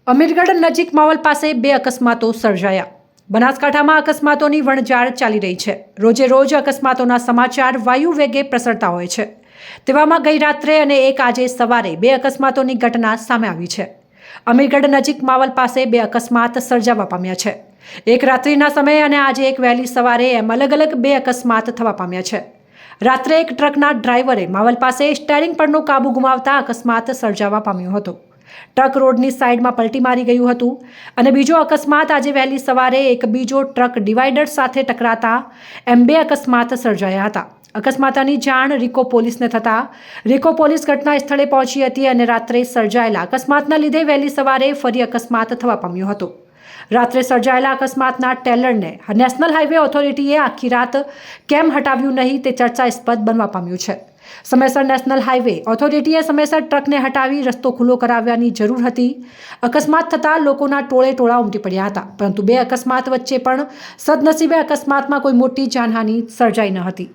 અમીરગઢ નજીક માવલ પાસે બે અકસ્માતો સર્જાયા। બનાસકાંઠામાં અકસ્માતોની વણઝાર ચાલી રહી છે। રોજે રોજ અકસ્માતોના સમાચાર વાયુ વેગે પ્રસરતા હોય છે। તેવામાં ગઈ રાત્રે અને એક આજે સવારે બે અકસ્માતોની ઘટના સામે આવી છે। અમીરગઢ નજીક માવલ પાસે બે અકસ્માત સર્જાવા પામ્યા છે। એક રાત્રિના સમયે અને આજે એક વહેલી સવારે એમ અલગ અલગ બે અકસ્માત થવા પામ્યા છે। રાત્રે એક ટ્રકના ડ્રાઈવરે માવલ પાસે સ્ટીયરિંગ પરનો કાબુ ગુમાવતા અકસ્માત સર્જાવા પામ્યો હતો। ટ્રક રોડની સાઈડમાં પલટી મારી ગયું હતું અને બીજો અકસ્માત આજે વહેલી સવારે એક બીજો ટ્રક ડિવાઈડર સાથે ટકરાતા એમ બે અકસ્માત સર્જાયા હતા। અકસ્માતની જાણ રીકો પોલીસને થતાં રીકો પોલીસ ઘટના સ્થળે પહોંચી હતી અને રાત્રે સર્જાયેલા અકસ્માતના લીધે વહેલી સવારે ફરી અકસ્માત થવા પામ્યો હતો। રાત્રે સર્જાયેલા અકસ્માતના ટેલરને નેશનલ હાઈવે ઓથોરિટીએ આખી રાત કેમ હટાવ્યું નહીં તે ચર્ચાસ્પદ બનવા પામ્યું છે। સમયસર નેશનલ હાઈવે ઓથોરિટીએ સમયસર ટ્રકને હટાવી રસ્તો ખુલ્લો કરાવવાની જરૂર હતી। અકસ્માત થતાં લોકોના ટોળે ટોળા ઉમટી પડ્યા હતા, પરંતુ બે અકસ્માત વચ્ચે પણ સદનસીબે અકસ્માતમાં કોઈ મોટી જાનહાનિ સર્જાઈ ન હતી।